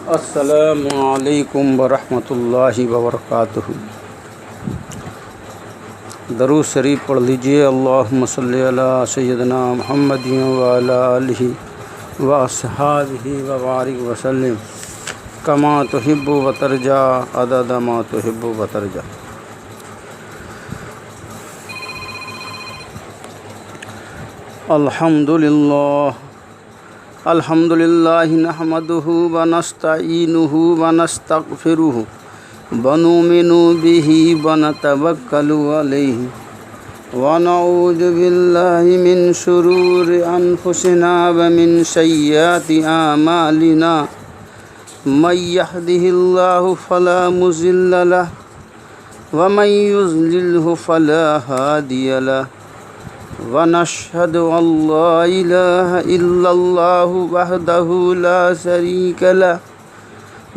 السلام علیکم ورحمۃ اللہ وبرکاتہ۔ درود شریف پڑھ لیجئے۔ اللہم صلی علی سیدنا محمد وعلی آلہ واصحابہ وبارک وسلم کما تحب و ترجا عدد ما تحب و ترجا۔ الحمد للہ نحمدہ ونستعینہ ونستغفرہ ونؤمن بہ ونتوکل علیہ ونعوذ باللہ من شرور انفسنا ومن سیئات اعمالنا من یہدہ اللہ فلا مضل لہ ومن یضللہ فلا ہادی لہ ونشهد أن لا إله إلا الله وحده لا شريك له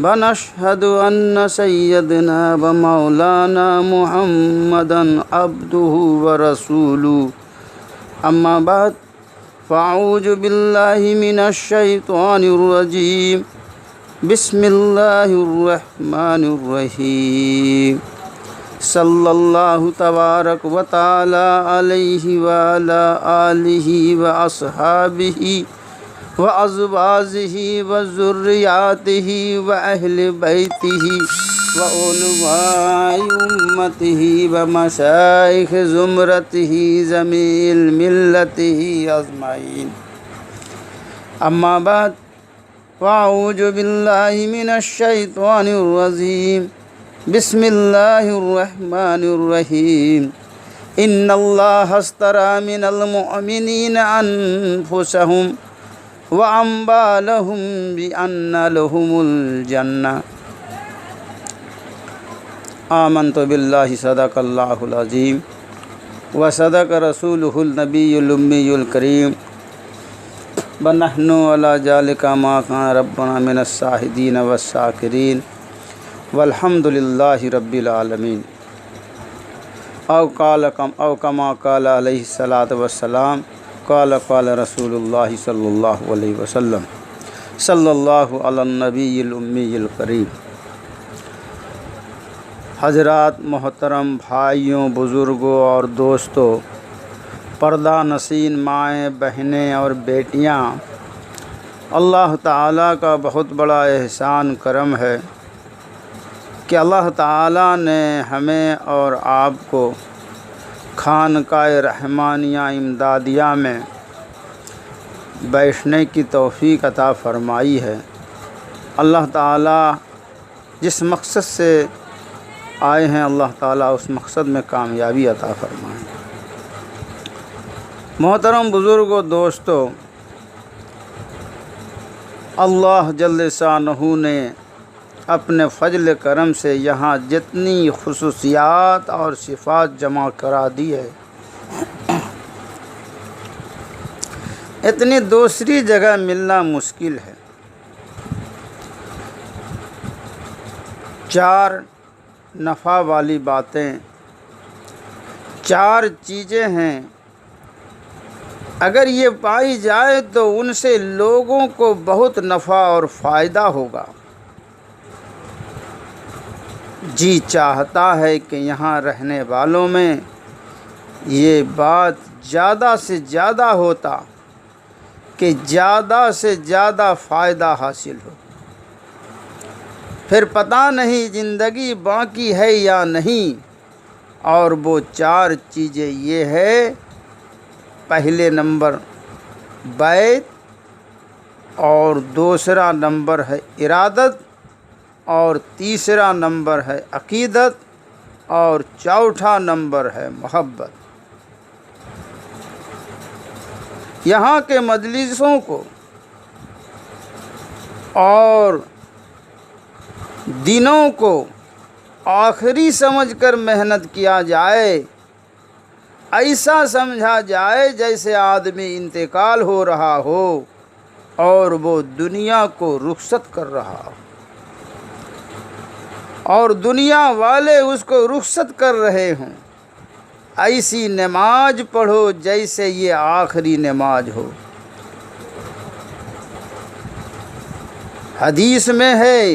ونشهد أن سيدنا ومولانا محمدا عبده ورسوله أما بعد فأعوذ بالله من الشيطان الرجيم بسم الله الرحمن الرحيم صلی اللہ تبارک و تعالی علیہ وعلی آلہ واصحابہ وازواجہ وذریاتہ واہل بیتہ وعلماء امتہ ومشائخ زمرتہ ذوی ملتہ اجمعین۔ اما بعد فاعوذ باللہ من الشیطان الرجیم بسم اللہ الرحمن الرحیم۔ ان اللہ اشتری من المؤمنین انفسهم واموالهم بان لهم الجنہ۔ آمنت باللہ صدق اللہ العظیم وصدق رسولہ النبی الأمی الکریم ونحن علی ذلک ما کان ربنا من الشاہدین والشاکرین والحمد للہ رب العالمین۔ او کما قال علیہ الصلاۃ والسلام قال رسول اللہ صلی اللہ علیہ وسلم صلی اللہ علی النبی الأمی الکریم۔ حضرات، محترم بھائیوں، بزرگوں اور دوستوں، پردہ نشین مائیں، بہنیں اور بیٹیاں، اللہ تعالیٰ کا بہت بڑا احسان کرم ہے کہ اللہ تعالیٰ نے ہمیں اور آپ کو خانقاہ رحمانیہ امدادیہ میں بیٹھنے کی توفیق عطا فرمائی ہے۔ اللہ تعالیٰ جس مقصد سے آئے ہیں، اللہ تعالیٰ اس مقصد میں کامیابی عطا فرمائیں۔ محترم بزرگوں، دوستوں، اللہ جل شانہ نے اپنے فضل کرم سے یہاں جتنی خصوصیات اور صفات جمع کرا دی ہے، اتنی دوسری جگہ ملنا مشکل ہے۔ 4 نفع والی باتیں، 4 چیزیں ہیں، اگر یہ پائی جائے تو ان سے لوگوں کو بہت نفع اور فائدہ ہوگا۔ جی چاہتا ہے کہ یہاں رہنے والوں میں یہ بات زیادہ سے زیادہ ہوتا کہ زیادہ سے زیادہ فائدہ حاصل ہو۔ پھر پتہ نہیں زندگی باقی ہے یا نہیں۔ اور وہ 4 چیزیں یہ ہے: پہلے نمبر بیت، اور دوسرا نمبر ہے ارادت، اور تیسرا نمبر ہے عقیدت، اور چوتھا نمبر ہے محبت۔ یہاں کے مجلسوں کو اور دنوں کو آخری سمجھ کر محنت کیا جائے، ایسا سمجھا جائے جیسے آدمی انتقال ہو رہا ہو اور وہ دنیا کو رخصت کر رہا ہو، اور دنیا والے اس کو رخصت کر رہے ہوں۔ ایسی نماز پڑھو جیسے یہ آخری نماز ہو۔ حدیث میں ہے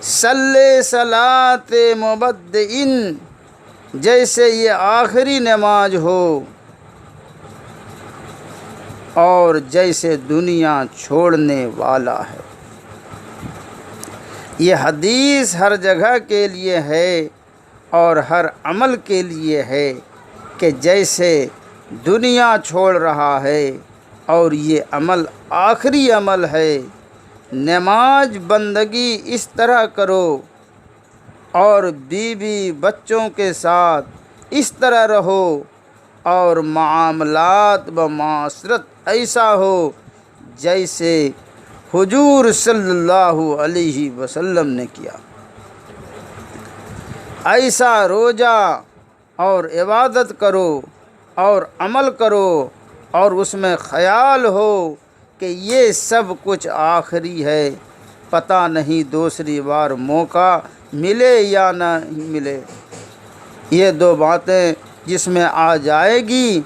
صلی صلاۃ مبدئن، جیسے یہ آخری نماز ہو اور جیسے دنیا چھوڑنے والا ہے۔ یہ حدیث ہر جگہ کے لیے ہے اور ہر عمل کے لیے ہے کہ جیسے دنیا چھوڑ رہا ہے اور یہ عمل آخری عمل ہے۔ نماز بندگی اس طرح کرو اور بیوی بچوں کے ساتھ اس طرح رہو اور معاملات و معاشرت ایسا ہو جیسے حضور صلی اللہ علیہ وسلم نے کیا۔ ایسا روزہ اور عبادت کرو اور عمل کرو اور اس میں خیال ہو کہ یہ سب کچھ آخری ہے، پتہ نہیں دوسری بار موقع ملے یا نہ ملے۔ یہ دو باتیں جس میں آ جائے گی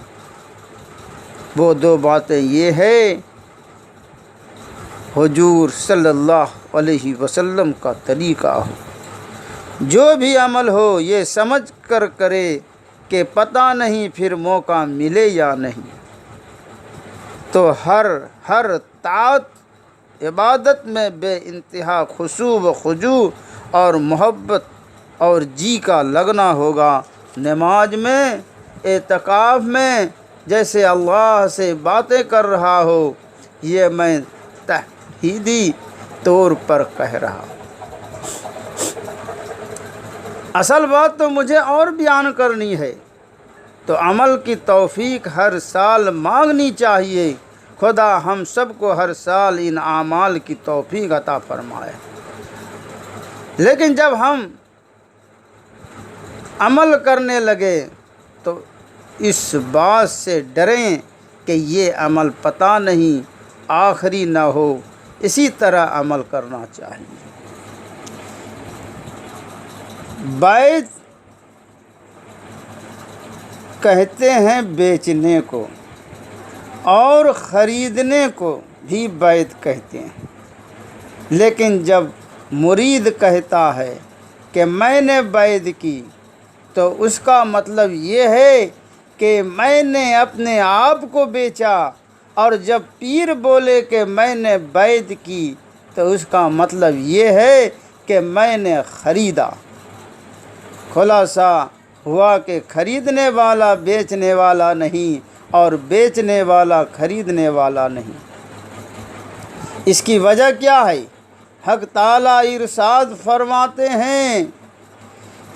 وہ دو باتیں یہ ہے، حضور صلی اللہ علیہ وسلم کا طریقہ ہو، جو بھی عمل ہو یہ سمجھ کر کرے کہ پتہ نہیں پھر موقع ملے یا نہیں، تو ہر طاعت عبادت میں بے انتہا خشوع و خضوع اور محبت اور جی کا لگنا ہوگا۔ نماز میں، اعتکاف میں جیسے اللہ سے باتیں کر رہا ہو، یہ میں تحریری طور پر کہہ رہا ہوں۔ اصل بات تو مجھے اور بیان کرنی ہے، تو عمل کی توفیق ہر سال مانگنی چاہیے۔ خدا ہم سب کو ہر سال ان اعمال کی توفیق عطا فرمائے۔ لیکن جب ہم عمل کرنے لگے تو اس بات سے ڈریں کہ یہ عمل پتہ نہیں آخری نہ ہو، اسی طرح عمل کرنا چاہیے۔ بیع کہتے ہیں بیچنے کو، اور خریدنے کو بھی بیع کہتے ہیں، لیکن جب مرید کہتا ہے کہ میں نے بیع کی تو اس کا مطلب یہ ہے کہ میں نے اپنے آپ کو بیچا، اور جب پیر بولے کہ میں نے بیع کی تو اس کا مطلب یہ ہے کہ میں نے خریدا۔ خلاصہ ہوا کہ خریدنے والا بیچنے والا نہیں اور بیچنے والا خریدنے والا نہیں۔ اس کی وجہ کیا ہے؟ حق تعالیٰ ارشاد فرماتے ہیں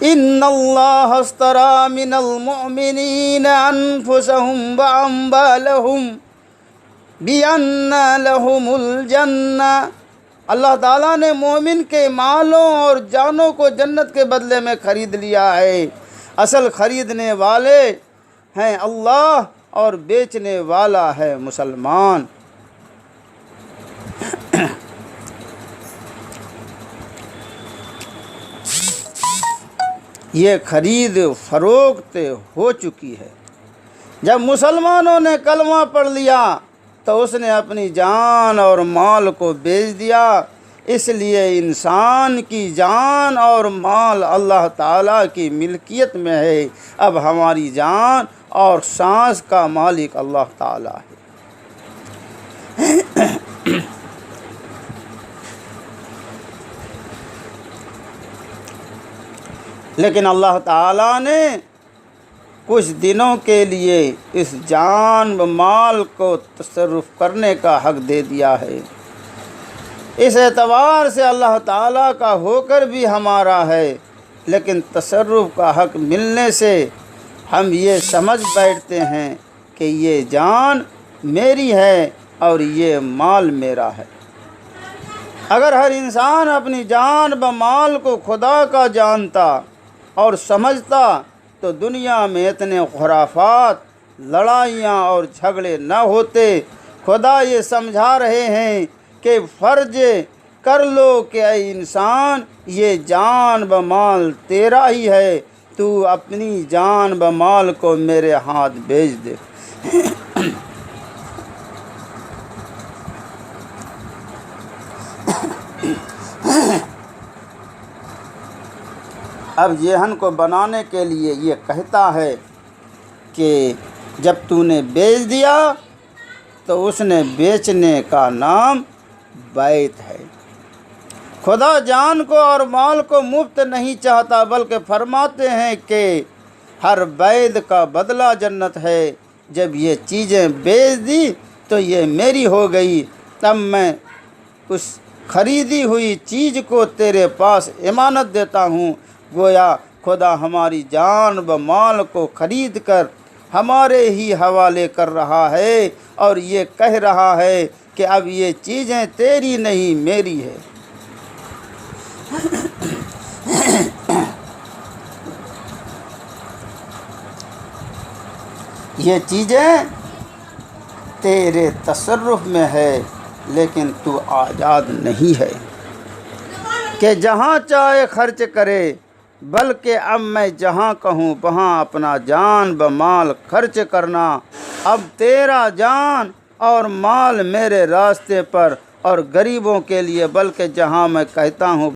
ان اللہ اشتری من المؤمنین انفسهم واموالهم بان لهم الجنہ۔ اللہ تعالیٰ نے مومن کے مالوں اور جانوں کو جنت کے بدلے میں خرید لیا ہے۔ اصل خریدنے والے ہیں اللہ اور بیچنے والا ہے مسلمان۔ یہ خرید فروخت ہو چکی ہے۔ جب مسلمانوں نے کلمہ پڑھ لیا تو اس نے اپنی جان اور مال کو بیچ دیا۔ اس لیے انسان کی جان اور مال اللہ تعالیٰ کی ملکیت میں ہے۔ اب ہماری جان اور سانس کا مالک اللہ تعالیٰ ہے۔ لیکن اللہ تعالیٰ نے کچھ دنوں کے لیے اس جان و مال کو تصرف کرنے کا حق دے دیا ہے۔ اس اعتبار سے اللہ تعالیٰ کا ہو کر بھی ہمارا ہے، لیکن تصرف کا حق ملنے سے ہم یہ سمجھ بیٹھتے ہیں کہ یہ جان میری ہے اور یہ مال میرا ہے۔ اگر ہر انسان اپنی جان و مال کو خدا کا جانتا اور سمجھتا تو دنیا میں اتنے خرافات، لڑائیاں اور جھگڑے نہ ہوتے۔ خدا یہ سمجھا رہے ہیں کہ فرض کر لو کہ اے انسان یہ جان و مال تیرا ہی ہے، تو اپنی جان و مال کو میرے ہاتھ بھیج دے۔ اب ذہن کو بنانے کے لیے یہ کہتا ہے کہ جب تو نے بیچ دیا تو اس نے بیچنے کا نام بیعت ہے۔ خدا جان کو اور مال کو مفت نہیں چاہتا، بلکہ فرماتے ہیں کہ ہر بیعت کا بدلہ جنت ہے۔ جب یہ چیزیں بیچ دی تو یہ میری ہو گئی، تب میں اس خریدی ہوئی چیز کو تیرے پاس امانت دیتا ہوں۔ گویا خدا ہماری جان و مال کو خرید کر ہمارے ہی حوالے کر رہا ہے اور یہ کہہ رہا ہے کہ اب یہ چیزیں تیری نہیں میری ہے۔ یہ چیزیں تیرے تصرف میں ہے، لیکن تو آزاد نہیں ہے کہ جہاں چاہے خرچ کرے، بلکہ اب میں جہاں کہوں وہاں اپنا جان و مال خرچ کرنا۔ اب تیرا جان اور مال میرے راستے پر اور غریبوں کے لیے، بلکہ جہاں میں کہتا ہوں